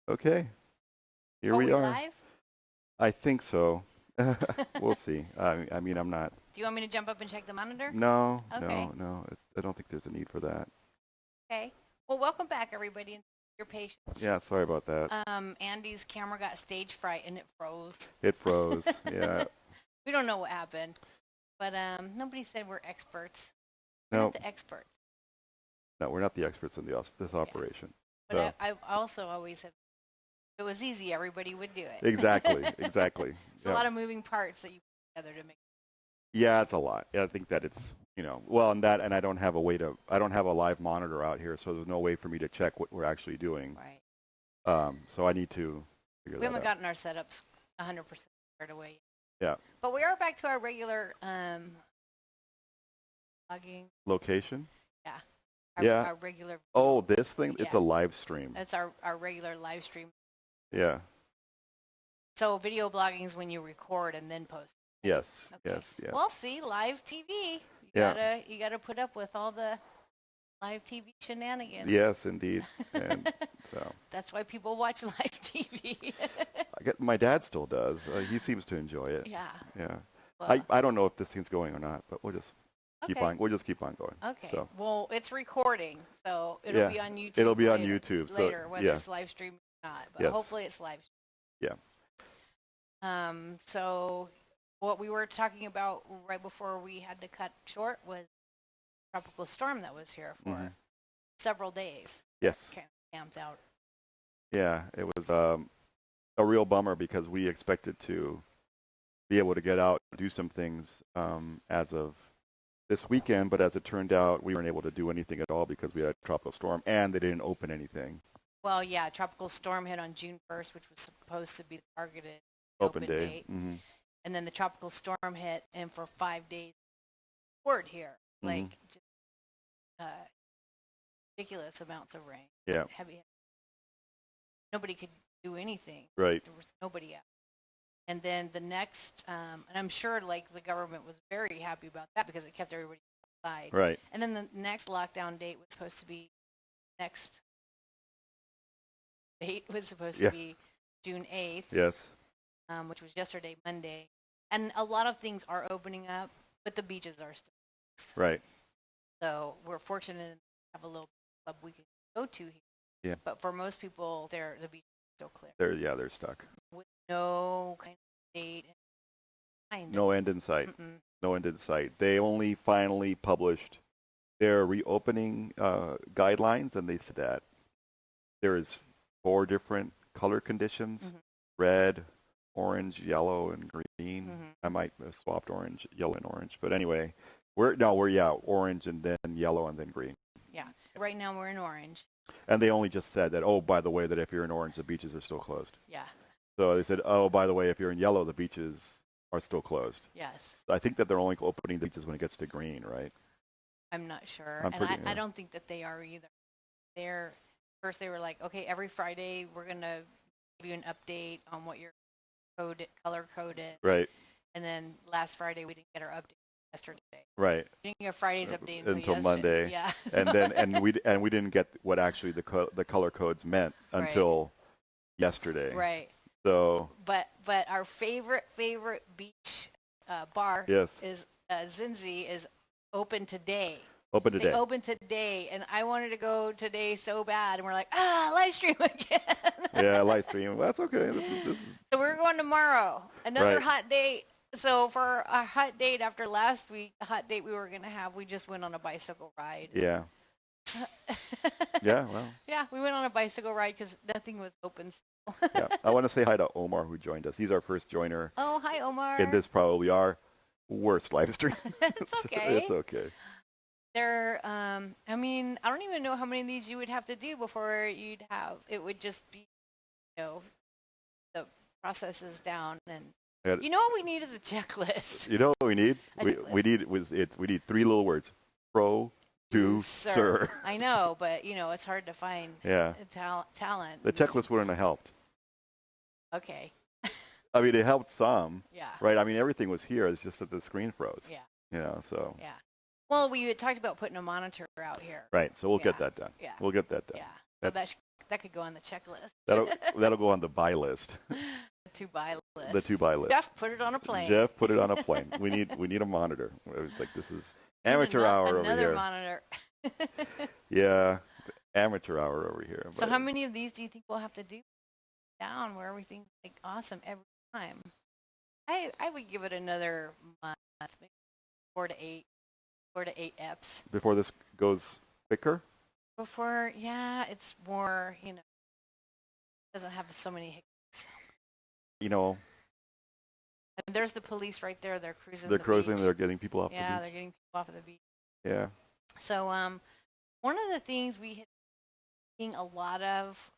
Okay, here Are we we are. live? I think so. We'll see. I mean, I'm not. Do you want me to jump up and check the monitor? No, Okay. no, no. I don't think there's a need for that. Okay. Well, welcome back, everybody, and your patience. Yeah, sorry about that. Andy's camera got stage fright and it froze. It froze. Yeah. We don't know what happened, but nobody said we're experts. We're No, not the experts. no, we're not the experts in this operation. But So I also always have. If it was easy, everybody would do it. exactly, exactly. It's a lot of moving parts that you put together to make. Yeah, it's a lot. Yeah, I think that it's, well, and I don't have I don't have a live monitor out here, so there's no way for me to check what we're actually doing. Right. So I need to figure We that haven't out. gotten our setups 100% squared away yet. Yeah. But we are back to our regular logging. Location? Yeah. Our regular. Oh, this thing? Yeah. It's a live stream. It's our regular live stream. Yeah. So video blogging is when you record and then post. Yes. Okay. Yes. Yeah. Well, see, live TV. You gotta put up with all the live TV shenanigans. Yes, indeed. And so That's why people watch live TV. my dad still does. He seems to enjoy it. Yeah. Yeah. Well, I don't know if this thing's going or not, but we'll just keep okay. on. We'll just keep on going. Okay. So. Well, it's recording, so it'll Yeah. be on YouTube. It'll be on later, YouTube. later, So whether yeah. it's live stream or not. But Yes. hopefully it's live. Yeah. So what we were talking about right before we had to cut short was tropical storm that was here for several days. Yes. Camped out. Yeah. It was a real bummer because we expected to be able to get out and do some things as of this weekend, but as it turned out, we weren't able to do anything at all because we had a tropical storm and they didn't open anything. Well, yeah, tropical storm hit on June 1st, which was supposed to be the targeted Open open day. date. Mm-hmm. And then the tropical storm hit, and for 5 days, poured here, like just ridiculous amounts of rain. Yeah. Heavy. Nobody could do anything. Right. There was nobody out. And then the next, and I'm sure like the government was very happy about that because it kept everybody outside. Right. And then the next lockdown date was supposed to be June 8th. Yes. Which was yesterday, Monday. And a lot of things are opening up, but the beaches are still closed. Right. So we're fortunate to have a little club we can go to here. Yeah. But for most people, the beach is still clear. They're stuck. With no kind of date. No end in sight. Mm-mm. No end in sight. They only finally published their reopening guidelines, and they said that there is 4 different color conditions: red, orange, yellow, and green. I might have swapped orange, yellow, and orange, but anyway, we're orange and then yellow and then green. Yeah. Right now we're in orange. And they only just said that, oh, by the way, that if you're in orange, the beaches are still closed. Yeah. So they said, oh, by the way, if you're in yellow, the beaches are still closed. Yes. So I think that they're only opening the beaches when it gets to green, right? I'm not sure. I don't think that they are either. First they were like, okay, every Friday we're going to give you an update on what your color code is. Right. And then last Friday we didn't get our update yesterday. Right. We didn't get Friday's update until Monday. Yeah. and we didn't get what actually the color codes meant until yesterday. Right. So. But our favorite beach bar is Zinzi is open today. They opened today, and I wanted to go today so bad, and we're like, live stream again. Yeah, live stream. Well, that's okay. This is... So we're going tomorrow. Another hot date. So for a hot date after last week, the hot date we were going to have, we just went on a bicycle ride. Yeah. Yeah, well. Yeah, we went on a bicycle ride because nothing was open still. Yeah, I want to say hi to Omar who joined us. He's our first joiner. Oh, hi, Omar. And this probably our worst live stream. It's okay. It's okay. I mean, I don't even know how many of these you would have to do before you'd have. It would just be, the process is down, and you know what we need is a checklist. You know what we need? We need 3 little words: producer. I know, but it's hard to find. Talent. The checklist wouldn't have helped. Okay. I mean, it helped some. Yeah. Right. I mean, everything was here. It's just that the screen froze. Yeah. So. Yeah. Well, we had talked about putting a monitor out here. Right. So we'll get that done. Yeah. We'll get that done. Yeah. So that could go on the checklist. That'll go on the buy list. The to buy list. The to buy list. Jeff, put it on a plane. Jeff, put it on a plane. We need a monitor. It's like, this is amateur hour over here. Another monitor. Yeah, amateur hour over here. So how many of these do you think we'll have to do down where everything's like awesome every time? I would give it another month, maybe 4 to 8 eps. Before this goes quicker? Before, yeah, it's more, doesn't have so many hiccups. And there's the police right there. They're cruising. They're getting people off the beach. Yeah, they're getting people off of the beach. Yeah. So one of the things we had seen a lot of,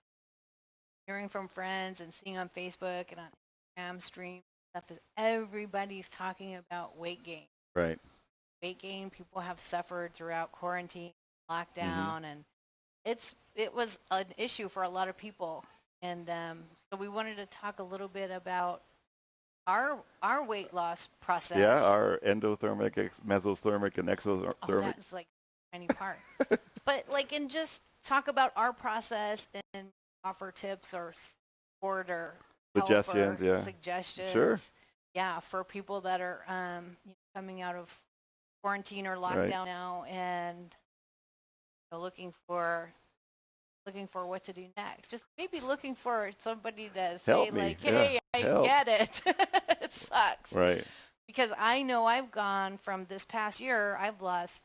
hearing from friends and seeing on Facebook and on Instagram stream stuff, is everybody's talking about weight gain. Right. Weight gain, people have suffered throughout quarantine, lockdown, and it was an issue for a lot of people. And so we wanted to talk a little bit about our weight loss process. Yeah, our endothermic, mesothermic, and exothermic. Oh, that's like a tiny part. But and just talk about our process and offer tips or support or suggestions. Or suggestions. Sure. Yeah, for people that are coming out of quarantine or lockdown now and looking for what to do next. Just maybe looking for somebody to say hey, I get it. It sucks. Right. Because I know I've gone from this past year, I've lost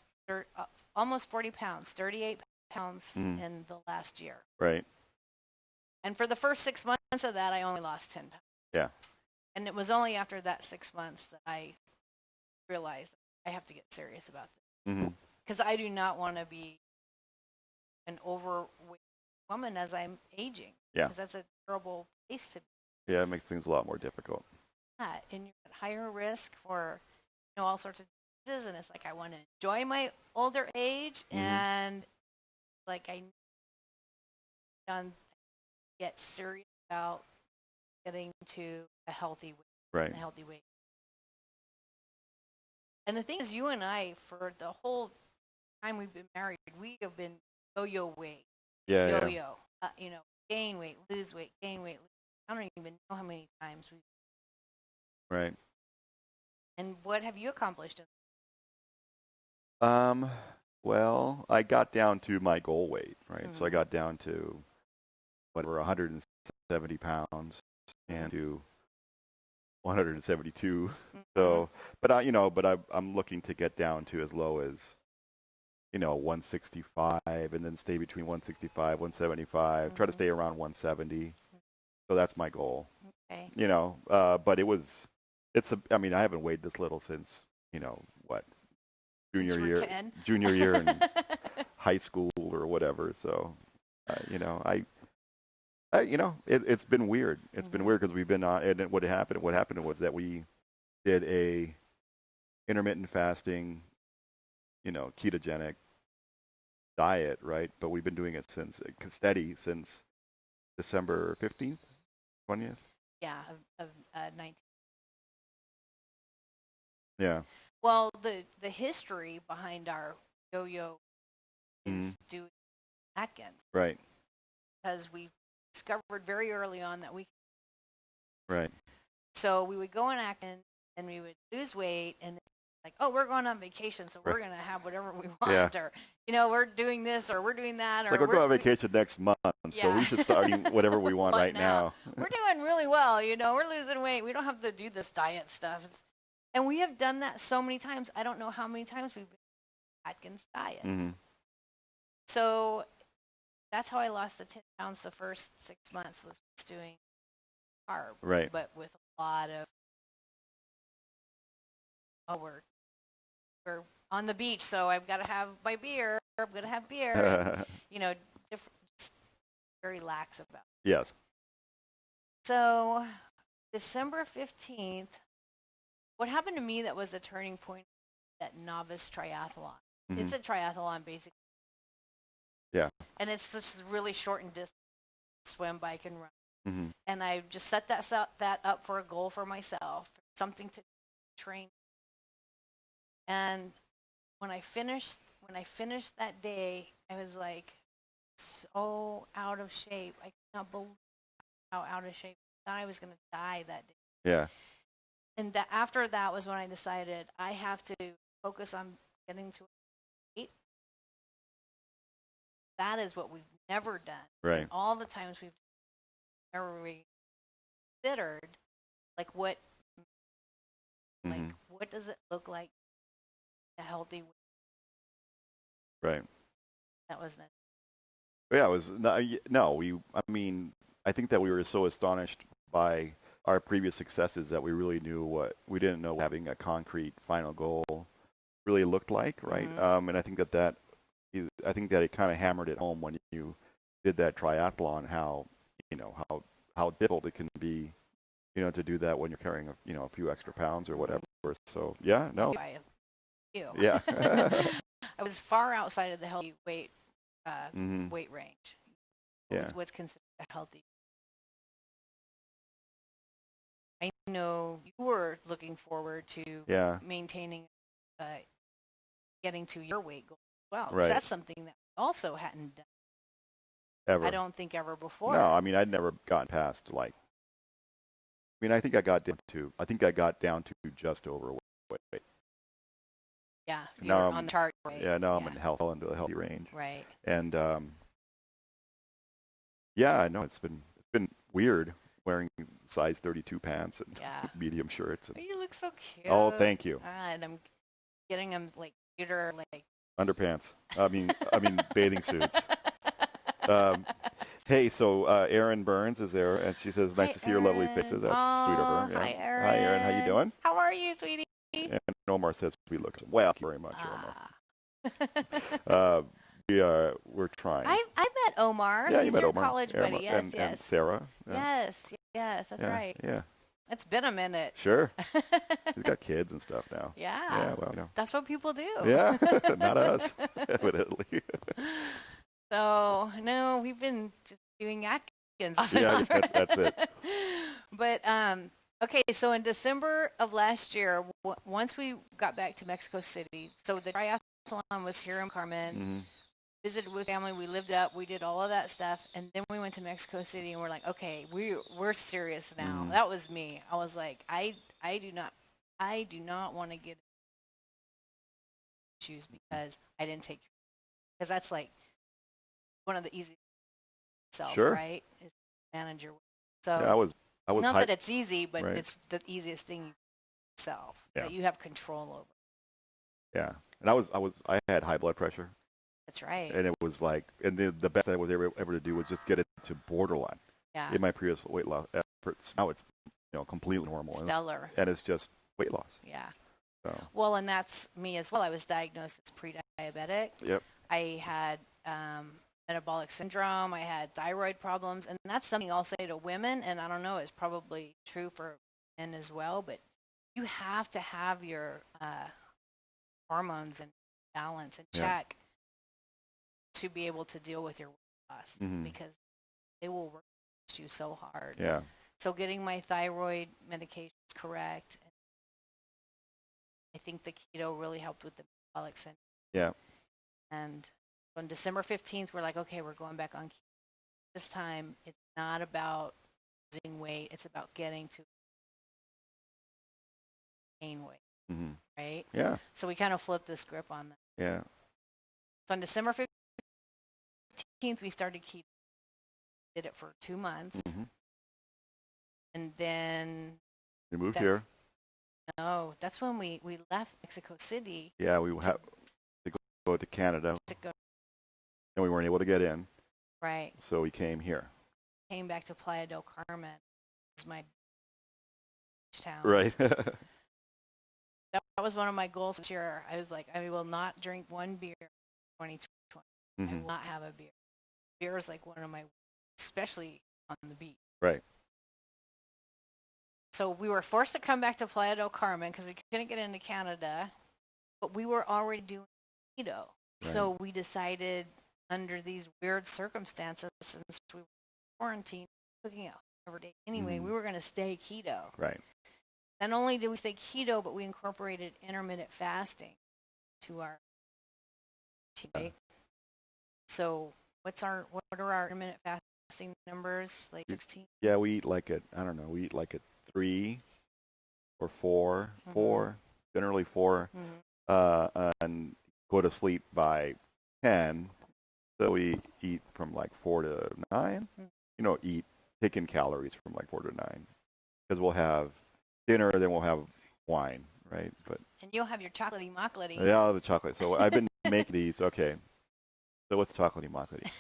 almost 40 pounds, 38 pounds in the last year. Right. And for the first 6 months of that, I only lost 10 pounds. Yeah. And it was only after that 6 months that I realized I have to get serious about this. Because I do not want to be an overweight woman as I'm aging. Yeah. Because that's a terrible place to be. Yeah, it makes things a lot more difficult. Yeah, and you're at higher risk for all sorts of diseases. And it's like I want to enjoy my older age, and I get serious about getting to a healthy weight. Right. A healthy weight. And the thing is, you and I, for the whole time we've been married, we have been yo-yo weight. Yeah. Yo-yo. Gain weight, lose weight, gain weight. I don't even know how many times we've. Right. And what have you accomplished? Well, I got down to my goal weight, right? So I got down to 170 pounds and to 172. So, but I'm looking to get down to as low as 165, and then stay between 165, 175. Try to stay around 170. So that's my goal. Okay. But I haven't weighed this little since junior year in high school or whatever. So, it's been weird. It's been weird because we've been on, and what happened was that we did a intermittent fasting, ketogenic diet, right? But we've been doing it since December 15th, 20th. Yeah, of 19. Yeah. Well, the history behind our yo-yo is doing Atkins. Right. Because we discovered very early on that we. Right. So we would go on Atkins and we would lose weight, and we're going on vacation, so we're going to have whatever we want, or we're doing this or we're doing that. It's we're going on vacation next month, so we should start eating whatever we want right now. We're doing really well, we're losing weight. We don't have to do this diet stuff. And we have done that so many times. I don't know how many times we've been on Atkins diet. So that's how I lost the 10 pounds the first 6 months, was just doing carb. Right. But with a lot of, we're on the beach, so I've got to have my beer. I'm going to have beer. And, just very lax about it. Yes. So December 15th, what happened to me that was a turning point, that novice triathlon. It's a triathlon, basically. Yeah. And it's just really shortened distance, swim, bike, and run. And I just set that up for a goal for myself, something to train. And when I finished that day, I was like, so out of shape. I cannot believe how out of shape. I thought I was going to die that day. Yeah. And after that was when I decided I have to focus on getting to weight. That is what we've never done. Right. And all the times we've never really considered, like what does it look like a healthy weight? Right. That was not. Yeah, it was no. I mean, I think that we were so astonished by our previous successes that we really we didn't know what having a concrete final goal really looked like, right? Mm-hmm. And I think that it kind of hammered it home when you did that triathlon, how difficult it can be, to do that when you're carrying a few extra pounds or whatever. So yeah, no. Yeah. I was far outside of the healthy weight weight range. Yeah. What's considered a healthy. I know you were looking forward to maintaining, getting to your weight goal as well. Because that's something that we also hadn't done. Ever. I don't think ever before. No, I mean, I'd never gotten past I think I got down to just overweight. Yeah, you're on the chart. Right? Yeah, now I'm in into the healthy range. Right. And yeah, I know it's been weird wearing size 32 pants and medium shirts. And, you look so cute. Oh, thank you. And I'm getting them cuter underpants. I mean bathing suits. Hey, so Erin Burns is there, and she says, "Nice to see your lovely faces." That's sweet of her. Yeah. Hi, Erin. Hi, Erin. How you doing? How are you, sweetie? And Omar says, "We look well." Thank you very much, Omar. We're trying. I met Omar. Yeah, He's met your Omar. college buddy. Yes, and Sarah. Yeah. Yes, that's right. Yeah. It's been a minute. Sure. He's got kids and stuff now. Yeah. Yeah, well, that's what people do. Yeah, not us, evidently. So, no, we've been just doing Atkins. Yeah, that's it. But, okay, so in December of last year, once we got back to Mexico City, so the triathlon was here in Carmen, visited with family, we lived up, we did all of that stuff, and then we went to Mexico City and we're like, okay, we're serious now. That was me. I was like, I do not want to get issues because I didn't take care, because that's like one of the easiest right? Is manage your weight. So yeah, I was not that it's easy, but it's the easiest thing yourself that you have control over. Yeah, and I had high blood pressure. That's right. And it was like, and the best I was ever to do was just get it to borderline. Yeah. In my previous weight loss efforts, now it's completely normal. Stellar. And it's just weight loss. Yeah. So. Well, and that's me as well. I was diagnosed as pre-diabetic. Yep. I had metabolic syndrome. I had thyroid problems, and that's something I'll say to women, and I don't know, it's probably true for men as well, but you have to have your hormones in balance and check to be able to deal with your weight loss, because they will work you so hard. Yeah. So getting my thyroid medications correct, I think the keto really helped with the metabolic syndrome. Yeah. And on December 15th, we're like, okay, we're going back on keto. This time, it's not about losing weight. It's about getting to gain weight, right? Yeah. So we kind of flipped the script on that. Yeah. So on December 15th, we started keto. Did it for 2 months. And then... You moved here. No, that's when we left Mexico City. Yeah, we had to go to Canada. And we weren't able to get in. Right. So we came here. Came back to Playa del Carmen. It was my town. Right. That was one of my goals this year. I was like, I will not drink one beer in 2020. I will not have a beer. Beer is like one of my, especially on the beach. Right. So we were forced to come back to Playa del Carmen because we couldn't get into Canada, but we were already doing keto. Right. So we decided, under these weird circumstances, since we were quarantined, cooking out every day anyway, we were going to stay keto. Right. Not only did we stay keto, but we incorporated intermittent fasting to our routine. So what are our intermittent fasting numbers? Like 16? Yeah, we eat like at, I don't know, we eat like at 3 or 4, mm-hmm. 4, generally 4, and go to sleep by 10. So we eat from like 4 to 9. Take in calories from like 4 to 9. Because we'll have dinner, then we'll have wine, right? And you'll have your chocolatey maclady. Yeah, I'll have the chocolate. So I've been making these. Okay. So what's chocolatey maclady?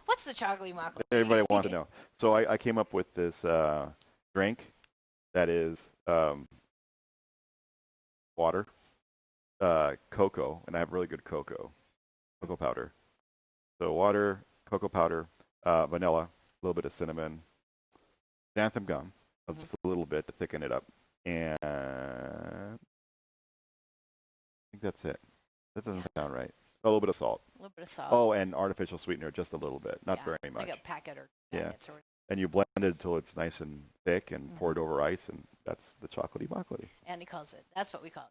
What's the chocolatey maclady? Everybody wants to know. So I came up with this drink that is water, cocoa, and I have really good cocoa powder. So water, cocoa powder, vanilla, a little bit of cinnamon, xanthan gum, just a little bit to thicken it up, and I think that's it. That doesn't sound right. A little bit of salt. A little bit of salt. Oh, and artificial sweetener, just a little bit, not very much. Like a packet or packets. Yeah. And you blend it until it's nice and thick and pour it over ice, and that's the chocolatey maclady. Andy calls it. That's what we call it.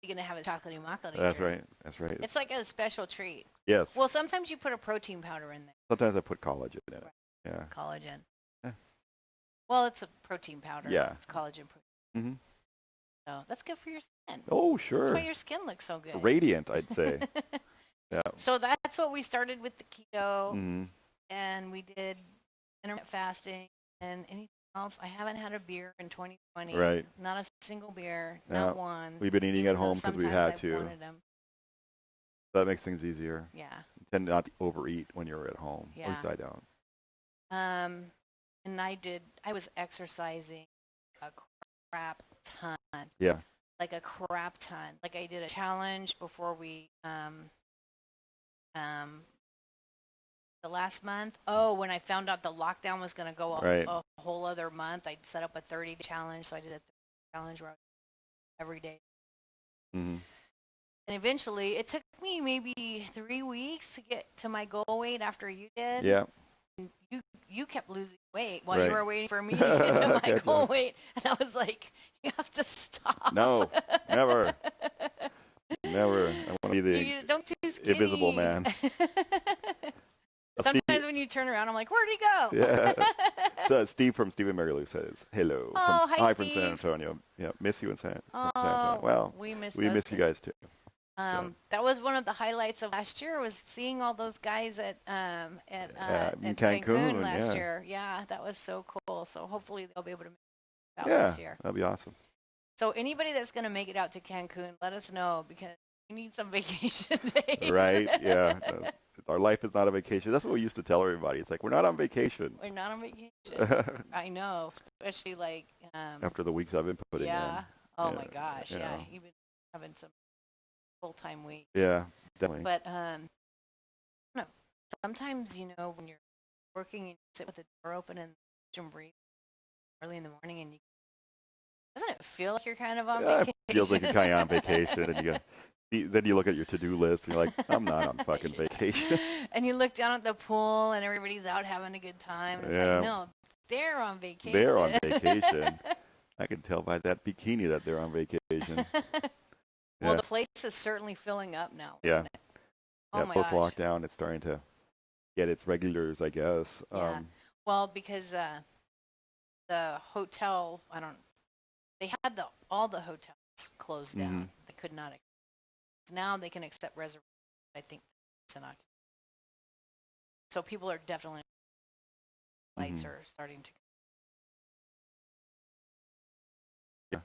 You're going to have a chocolatey maclady. That's right. That's right. It's like a special treat. Yes. Well, sometimes you put a protein powder in there. Sometimes I put collagen in it. Right. Yeah. Collagen. Well, it's a protein powder. Yeah. It's collagen protein. Mm-hmm. So that's good for your skin. Oh, sure. That's why your skin looks so good. Radiant, I'd say. Yeah. So that's what we started with the keto, and we did intermittent fasting and anything else. I haven't had a beer in 2020. Right. Not a single beer, not one. We've been eating at home because we had to. Them. That makes things easier. Yeah. You tend not to overeat when you're at home. Yeah. At least I don't. And I was exercising a crap ton. Yeah. Like a crap ton. Like I did a challenge before we the last month. Oh, when I found out the lockdown was going to go a whole other month, I set up a 30-day challenge. So I did a 30-day challenge where I was every day. Mm-hmm. And eventually, it took me maybe 3 weeks to get to my goal weight after you did. Yeah. And you kept losing weight while you were waiting for me to get to my goal weight. And I was like, you have to stop. No, never. Never. I want to be the invisible man. Sometimes when you turn around, I'm like, where'd he go? Yeah. So Steve from Steve and Mary Lou says, hello. Oh, hi, from San Antonio. Yeah, miss you in San Antonio. Well, we miss you guys too. That was one of the highlights of last year, was seeing all those guys at Cancun last year. Yeah, that was so cool. So hopefully they'll be able to make it out this year. That'd be awesome. So anybody that's going to make it out to Cancun, let us know, because we need some vacation days. Right, yeah. Our life is not a vacation. That's what we used to tell everybody. It's like, we're not on vacation. We're not on vacation. I know, especially like... after the weeks I've been putting in. Oh my gosh, yeah. You've been having some full-time weeks. Yeah, definitely. But no, sometimes, when you're working and you sit with the door open and breathe early in the morning, and doesn't it feel like you're kind of on vacation? It feels like you're kind of on vacation, and then you look at your to-do list, and you're like, I'm not on fucking vacation. And you look down at the pool, and everybody's out having a good time. It's like, no, they're on vacation. They're on vacation. I can tell by that bikini that they're on vacation. Well, the place is certainly filling up now, isn't it? Oh my gosh. Post-lockdown, it's starting to get its regulars, I guess. Yeah. Well, because the hotel, they had all the hotels closed down. They could not. Now they can accept reservations. I think it's an occupancy. So people are definitely, lights are starting to. Yeah.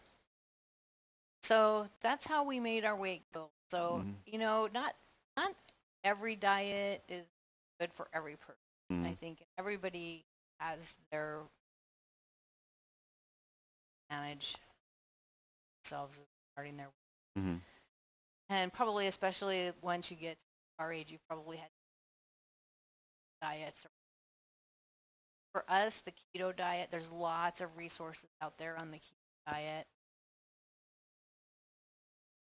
So that's how we made our weight goal. So, not every diet is good for every person. I think everybody has their manage themselves starting their weight. And probably, especially once you get to our age, you probably had diets. For us, the keto diet, there's lots of resources out there on the keto diet.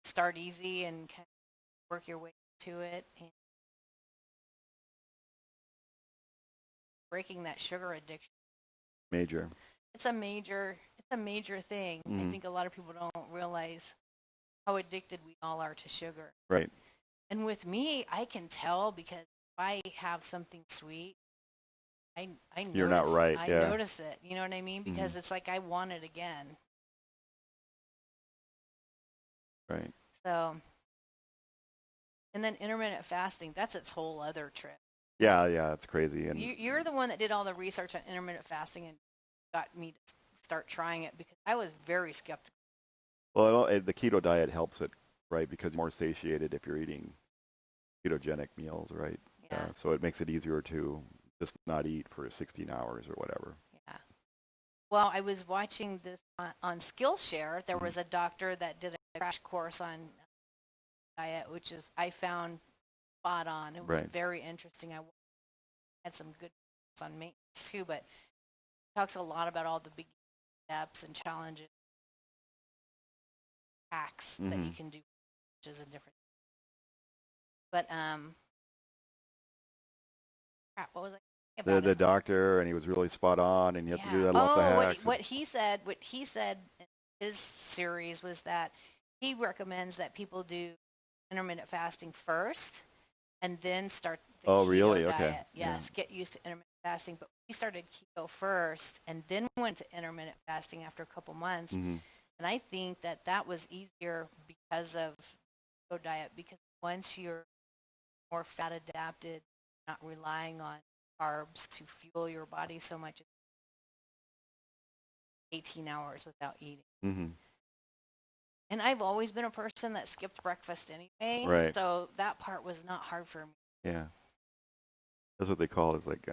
Start easy and kind of work your way to it. And breaking that sugar addiction. Major. It's a major thing. I think a lot of people don't realize how addicted we all are to sugar. Right. And with me, I can tell because I have something sweet, I notice, you're not right. I Yeah. notice it. You know what I mean? Because it's like I want it again. Right. So, and then intermittent fasting, that's its whole other trip. Yeah, it's crazy. And you're the one that did all the research on intermittent fasting and got me to start trying it because I was very skeptical. well, the keto diet helps it, right? Because you're more satiated if you're eating ketogenic meals, right? Yeah. So it makes it easier to just not eat for 16 hours or whatever. Yeah. Well, I was watching this on Skillshare. There was a doctor that did a crash course on diet, which is I found spot on. It was very interesting. I had some good on maintenance too, but talks a lot about all the big steps and challenges, hacks that you can do, which is a different. But crap, what was I? The doctor, and he was really spot on, and you have to do that lots of hacks. What he said in his series was that he recommends that people do intermittent fasting first and then start the keto diet. Okay. Yes, get used to intermittent fasting. But we started keto first and then went to intermittent fasting after a couple months. And I think that was easier because of keto diet, because once you're more fat adapted, not relying on carbs to fuel your body so much, 18 hours without eating. And I've always been a person that skipped breakfast anyway. Right. So that part was not hard for me. Yeah. That's what they call it. It's like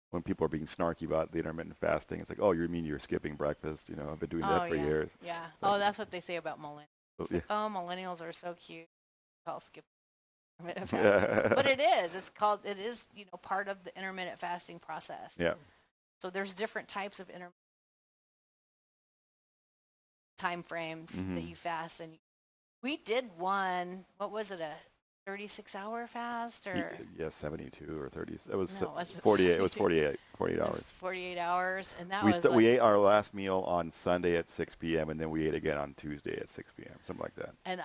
when people are being snarky about the intermittent fasting, it's like, oh, you mean you're skipping breakfast? You know, I've been doing that for years. Yeah. That's what they say about millennials. Like, millennials are so cute. I'll skip intermittent fasting. But it is. It is, part of the intermittent fasting process. Yeah. So there's different types of intermittent time frames that you fast. And we did one, what was it, a 36-hour fast? Or 72 or 30. It was no, 48. It was 48 hours. 48 hours. And that we ate our last meal on Sunday at 6 p.m. and then we ate again on Tuesday at 6 p.m. Something like that. And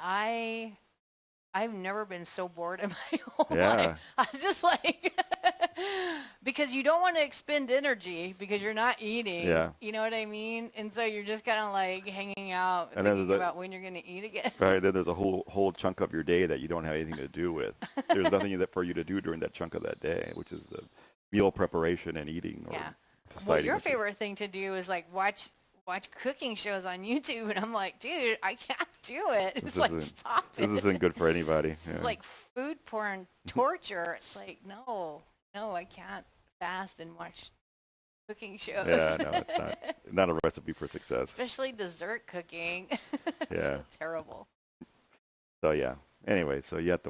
I've never been so bored in my whole life. I was just like, because you don't want to expend energy because you're not eating. Yeah. You know what I mean? And so you're just kind of like hanging out, and thinking about when you're going to eat again. Right. Then there's a whole chunk of your day that you don't have anything to do with. There's nothing for you to do during that chunk of that day, which is the meal preparation and eating. Or well, your favorite thing to do is like watch cooking shows on YouTube, and I'm like, dude, I can't do it. It's like, stop it. This isn't good for anybody. It's like food porn torture. It's like, no, I can't fast and watch cooking shows. Yeah, no, it's not a recipe for success. Especially dessert cooking. It's so terrible. So yeah. Anyway, so you have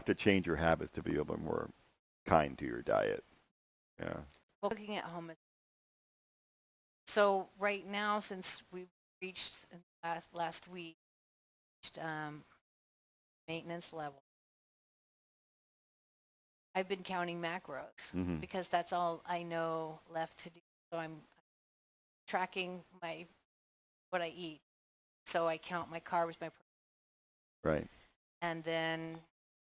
to change your habits to be a little more kind to your diet. Yeah. Well, cooking at home is. So right now, since we reached last week, maintenance level, I've been counting macros because that's all I know left to do. So I'm tracking what I eat. So I count my carbs, my protein. Right. And then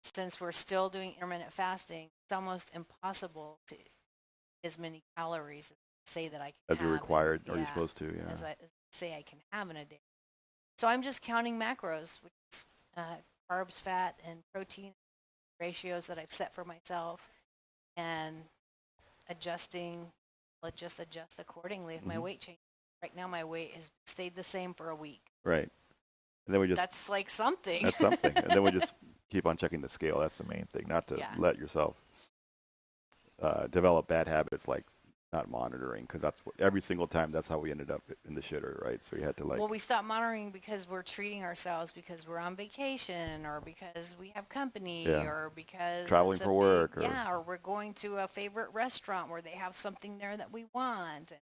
since we're still doing intermittent fasting, it's almost impossible to eat as many calories say that I can as have you're required, or you're supposed to, as I say I can have in a day. So I'm just counting macros, which is carbs, fat, and protein ratios that I've set for myself, and I'll just adjust accordingly if my weight changes. Right now my weight has stayed the same for a week. Right. And then that's like something. That's something. And then we just keep on checking the scale. That's the main thing, not to let yourself develop bad habits like not monitoring, because every single time that's how we ended up in the shitter, right? So you had to Well, we stopped monitoring because we're treating ourselves because we're on vacation, or because we have company, or because traveling for work, or we're going to a favorite restaurant where they have something there that we want,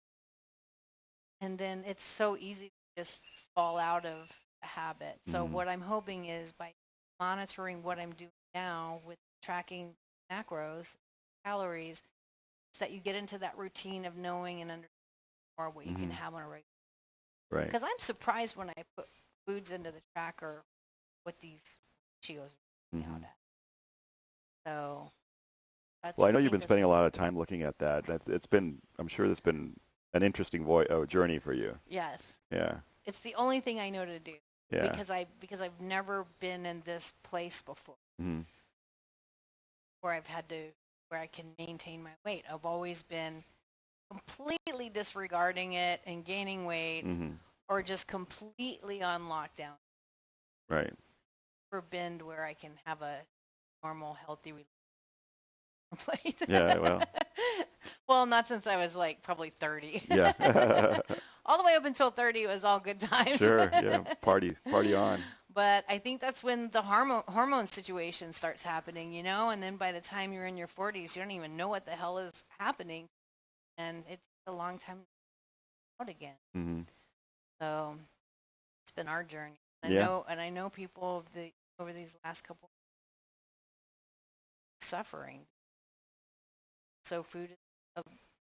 and then it's so easy to just fall out of a habit. So what I'm hoping is by monitoring what I'm doing now with tracking macros, calories, that you get into that routine of knowing and understanding more what you can have on a regular. Right. Because I'm surprised when I put foods into the tracker what these ratios are out at. So well, I know you've been spending a lot of time looking at that. I'm sure it's been an interesting journey for you. Yes. Yeah. It's the only thing I know to do. Yeah. Because I've never been in this place before. Mm-hmm. Where I can maintain my weight. I've always been completely disregarding it and gaining weight, or just completely on lockdown. Right. Never been where I can have a normal, healthy relationship. Yeah, well. Well, not since I was like probably 30. Yeah. All the way up until 30 was all good times. Sure, yeah, party on. But I think that's when the hormone situation starts happening, and then by the time you're in your 40s, you don't even know what the hell is happening, and it's a long time out again. Mm-hmm. So it's been our journey. I know people over these last couple suffering. So food is a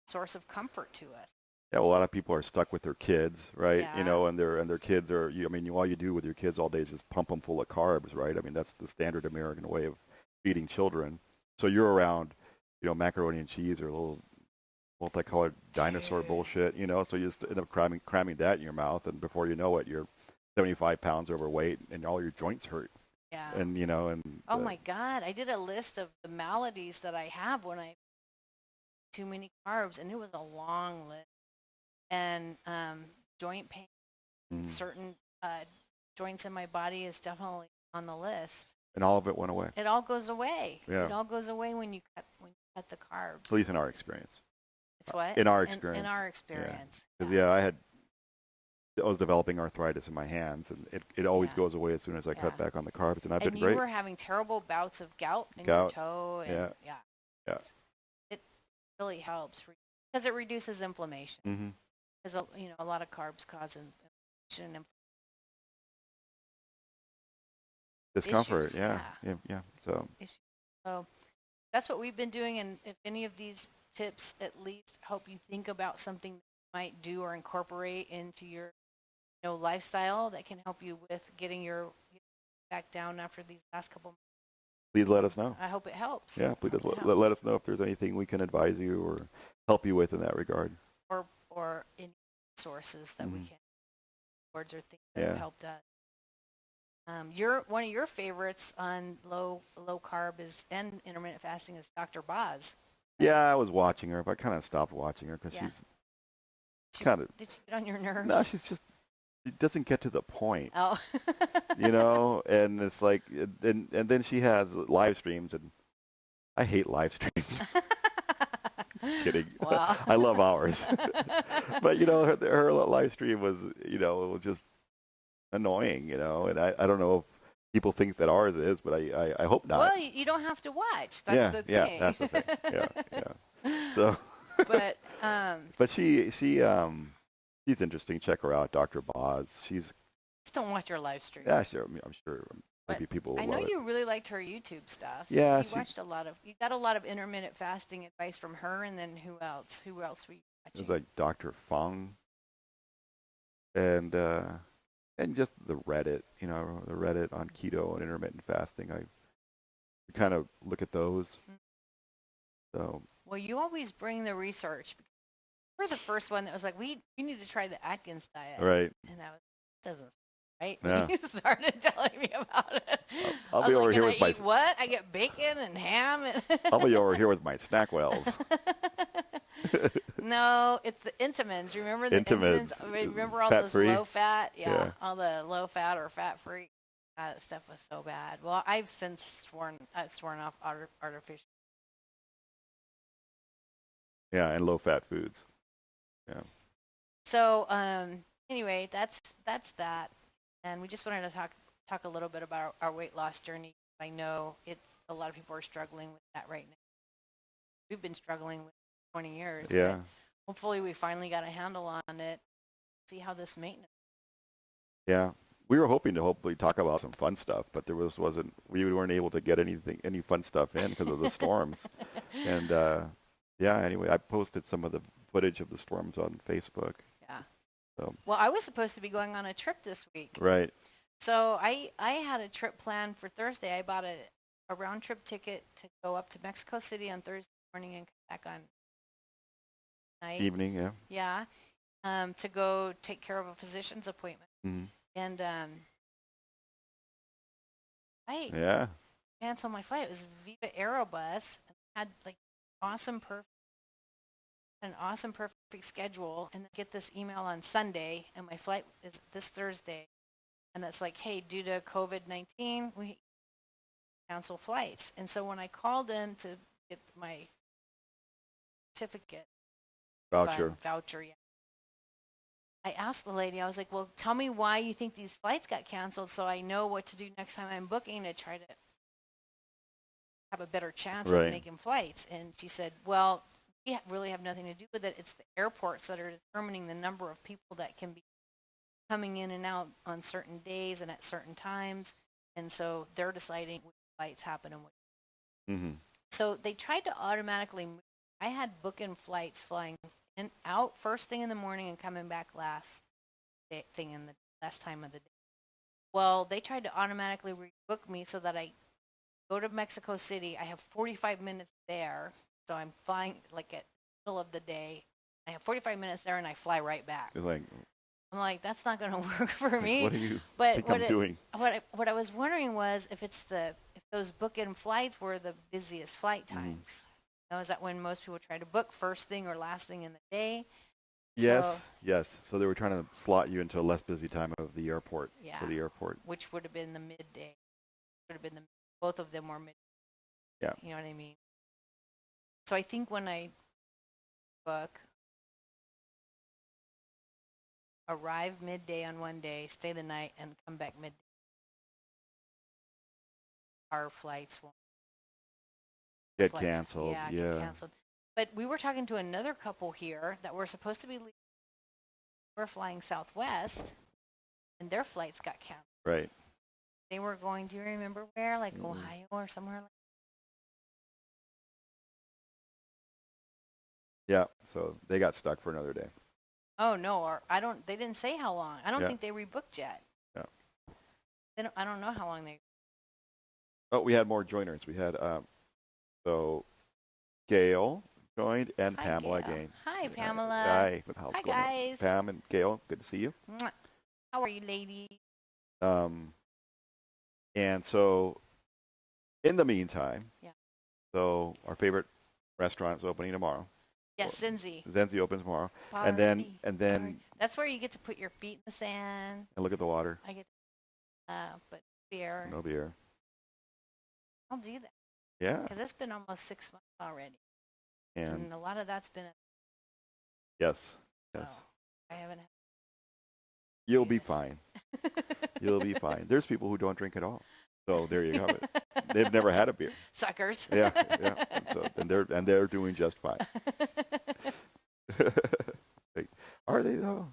source of comfort to us. Yeah, well, a lot of people are stuck with their kids, right? Yeah. And their kids are. All you do with your kids all day is just pump them full of carbs, right? I mean, that's the standard American way of feeding children. So you're around, macaroni and cheese or little multicolored dinosaur bullshit, So you just end up cramming that in your mouth, and before you know it, you're 75 pounds overweight, and all your joints hurt. Yeah. And oh my God, I did a list of the maladies that I have when I too many carbs, and it was a long list. And joint pain, certain joints in my body is definitely on the list. And all of it went away. It all goes away. Yeah. It all goes away when you cut the carbs. At least in our experience. It's what? In our experience. In our experience. Because I was developing arthritis in my hands, and it always goes away as soon as I cut back on the carbs, and I've been great. And you were having terrible bouts of gout in your toe. And yeah. It really helps because it reduces inflammation. Mm-hmm. Because a lot of carbs cause inflammation and discomfort. Issues, yeah. So that's what we've been doing, and if any of these tips at least help you think about something that you might do or incorporate into your lifestyle that can help you with getting your back down after these last couple months. Please let us know. I hope it helps. Yeah, please let us know if there's anything we can advise you or help you with in that regard. Or any sources that we can towards or things that have helped us. One of your favorites on low carb and intermittent fasting is Dr. Boz. Yeah, I was watching her, but I kind of stopped watching her because she's kind of. Did she get on your nerves? No, she doesn't get to the point. Oh. And it's like, and then she has live streams, and I hate live streams. Just kidding. Wow. I love ours. But, her live stream was, it was just annoying, and I don't know if people think that ours is, but I hope not. Well, you don't have to watch. That's the thing. Yeah, that's the thing. Yeah. So. But she's interesting. Check her out, Dr. Boz. Just don't watch her live stream. Yeah, sure. I'm sure. Maybe people will I know you really liked her YouTube stuff. Yeah, you got a lot of intermittent fasting advice from her, and then who else? Who else were you watching? It was like Dr. Fung, and just the Reddit. The Reddit on keto and intermittent fasting. I kind of look at those. So. Well, you always bring the research. We're the first one that was like, we need to try the Atkins diet. Right. And doesn't. Right? Yeah. You started telling me about it. I'll be over here with my. What? I get bacon and ham. I'll be over here with my snack wells. No, it's the Intamins. Remember the Intamins? Remember all those low fat? Yeah, all the low fat or fat free. That stuff was so bad. Well, I've since sworn off artificial. Yeah, and low fat foods. Yeah. So anyway, that's that. And we just wanted to talk a little bit about our weight loss journey. I know a lot of people are struggling with that right now. We've been struggling with 20 years. Yeah. Hopefully we finally got a handle on it. See how this maintenance. Yeah. We were hoping to hopefully talk about some fun stuff, but we weren't able to get any fun stuff in because of the storms. And anyway, I posted some of the footage of the storms on Facebook. Yeah. So. Well, I was supposed to be going on a trip this week. Right. So I had a trip planned for Thursday. I bought a a round trip ticket to go up to Mexico City on Thursday morning and come back on night. Evening, yeah. Yeah. To go take care of a physician's appointment. Mm-hmm. And I canceled my flight. It was Viva Aerobus. And had like an awesome perfect schedule, and then get this email on Sunday, and my flight is this Thursday, and that's like, hey, due to COVID-19, we cancel flights. And so when I called him to get my certificate voucher, yeah, I asked the lady, I was like, well, tell me why you think these flights got canceled so I know what to do next time I'm booking to try to have a better chance of making flights. And she said, well, we really have nothing to do with it. It's the airports that are determining the number of people that can be coming in and out on certain days and at certain times. And so they're deciding which flights happen and which. Mm-hmm. So they tried to automatically move. I had booking flights flying in, out first thing in the morning and coming back last time of the day. Well, they tried to automatically rebook me so that I go to Mexico City. I have 45 minutes there. So I'm flying like at the middle of the day. I have 45 minutes there and I fly right back. I'm like, that's not going to work for me. What do you think I'm doing? What I was wondering was if those book-in flights were the busiest flight times. You know, is that when most people try to book first thing or last thing in the day? Yes. So they were trying to slot you into a less busy time of the airport. Yeah. For the airport. Which would have been the midday. Both of them were midday. Yeah. You know what I mean? So I think when I book, arrive midday on one day, stay the night, and come back midday, our flights won't get canceled. Yeah, get canceled. But we were talking to another couple here that were supposed to be leaving. We're flying Southwest, and their flights got canceled. Right. They were going, do you remember where? Like Ohio or somewhere like that? Yeah, so they got stuck for another day. Oh no, they didn't say how long. I don't think they rebooked yet. Yeah. I don't know how long they. Oh, we had more joiners. We had so Gail joined and Hi, Pamela Gail. again. Hi, Pamela. Hi, Hi, guys. Pam and Gail, good to see you. How are you, lady? And so in the meantime, so our favorite restaurant is opening tomorrow. Yes, Zenzi. Zenzi opens tomorrow. Party, and then that's where you get to put your feet in the sand and look at the water. I get but beer. No beer. I'll do that. Yeah. Because it's been almost 6 months already. And a lot of that's been Yes. So I haven't had You'll be fine. You'll be fine. There's people who don't drink at all. So there you go. They've never had a beer. Suckers. Yeah. And they're doing just fine. Are they though?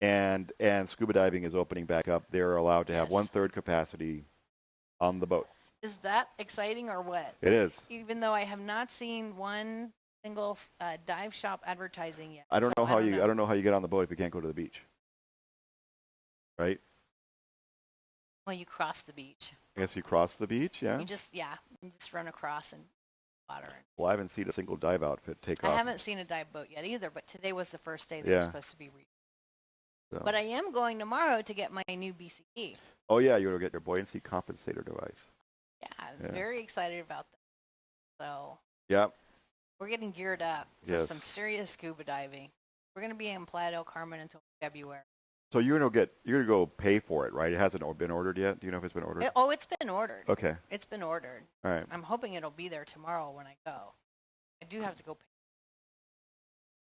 And scuba diving is opening back up. They're allowed to have 1/3 capacity on the boat. Is that exciting or what? It is. Even though I have not seen one single dive shop advertising yet. I don't know how you get on the boat if you can't go to the beach. Right? Well, you cross the beach. I guess you cross the beach, yeah? You just run across and water. Well, I haven't seen a single dive outfit take off. I haven't seen a dive boat yet either, but today was the first day that was supposed to be reached. So. But I am going tomorrow to get my new BCE. Oh, yeah, you're going to get your buoyancy compensator device. Yeah, I'm very excited about that. So we're getting geared up for some serious scuba diving. We're going to be in Playa del Carmen until February. So you're gonna go pay for it, right? It hasn't been ordered yet. Do you know if it's been ordered? It's been ordered. Okay. It's been ordered. All right. I'm hoping it'll be there tomorrow when I go. I do have to go pay.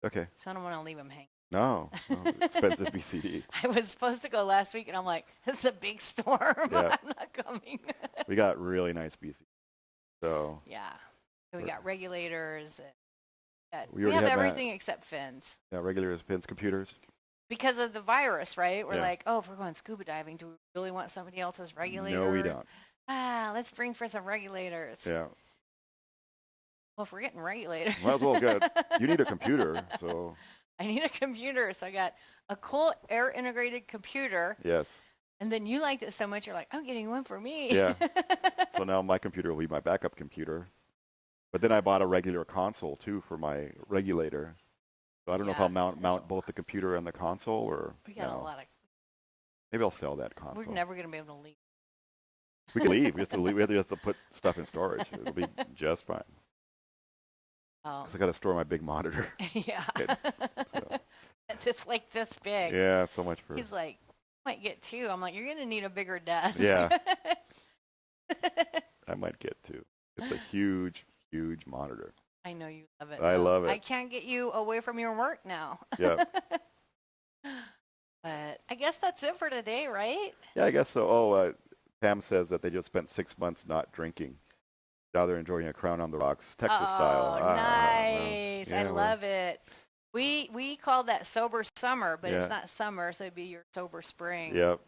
Okay. So I don't want to leave them hanging. No, expensive BCD. I was supposed to go last week, and I'm like, it's a big storm. Yeah. I'm not coming. We got really nice BCD. So. Yeah. So we got regulators. We have everything except fins. Yeah, regulators, fins, computers. Because of the virus, right? We're like, if we're going scuba diving, do we really want somebody else's regulators? No, we don't. Let's bring for some regulators. Yeah. Well, if we're getting regulators. Might as well get. You need a computer, so. I need a computer, so I got a cool air integrated computer. Yes. And then you liked it so much, you're like, I'm getting one for me. Yeah. So now my computer will be my backup computer. But then I bought a regular console, too, for my regulator. So I don't know if I'll mount both the computer and the console, or we got a lot of. Maybe I'll sell that console. We're never going to be able to leave. We can leave. We have to leave. We have to put stuff in storage. It'll be just fine. Oh. Because I got to store my big monitor. Yeah. So. It's like this big. Yeah, so much for. He's like, might get 2. I'm like, you're going to need a bigger desk. Yeah. I might get 2. It's a huge, huge monitor. I know you love it. I love it. I can't get you away from your work now. Yeah. But I guess that's it for today, right? Yeah, I guess so. Pam says that they just spent 6 months not drinking. Now they're enjoying a Crown on the Rocks, Texas style. Oh, nice. Yeah, I love it. We call that sober summer, but it's Yeah. not summer, so it'd be your sober spring. Yep.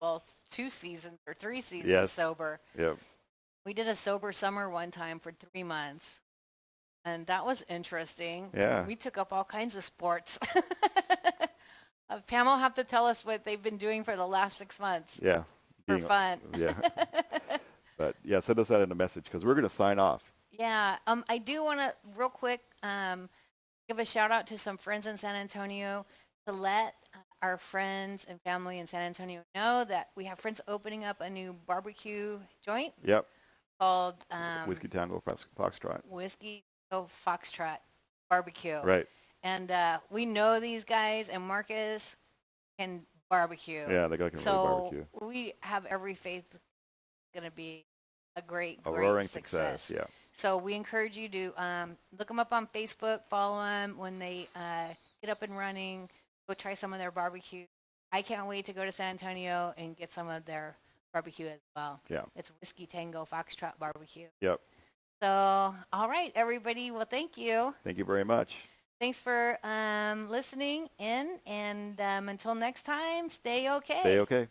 Well, 2 seasons or 3 seasons sober. Yep. We did a sober summer one time for 3 months, and that was interesting. Yeah. We took up all kinds of sports. Pam will have to tell us what they've been doing for the last 6 months. Yeah. For fun. Yeah. But yeah, send us that in a message because we're going to sign off. Yeah. I do want to real quick give a shout out to some friends in San Antonio to let our friends and family in San Antonio know that we have friends opening up a new barbecue joint. Yep. Called Whiskey Tango Foxtrot. Whiskey Tango Foxtrot Barbecue. Right. And we know these guys, and Marcus can barbecue. Yeah, they can really barbecue. So we have every faith it's going to be a great roaring success. Yeah. So we encourage you to look them up on Facebook, follow them when they get up and running. Go try some of their barbecue. I can't wait to go to San Antonio and get some of their barbecue as well. Yeah. It's Whiskey Tango Foxtrot Barbecue. Yep. So, all right, everybody. Well, thank you. Thank you very much. Thanks for listening in, and until next time, stay okay. Stay okay.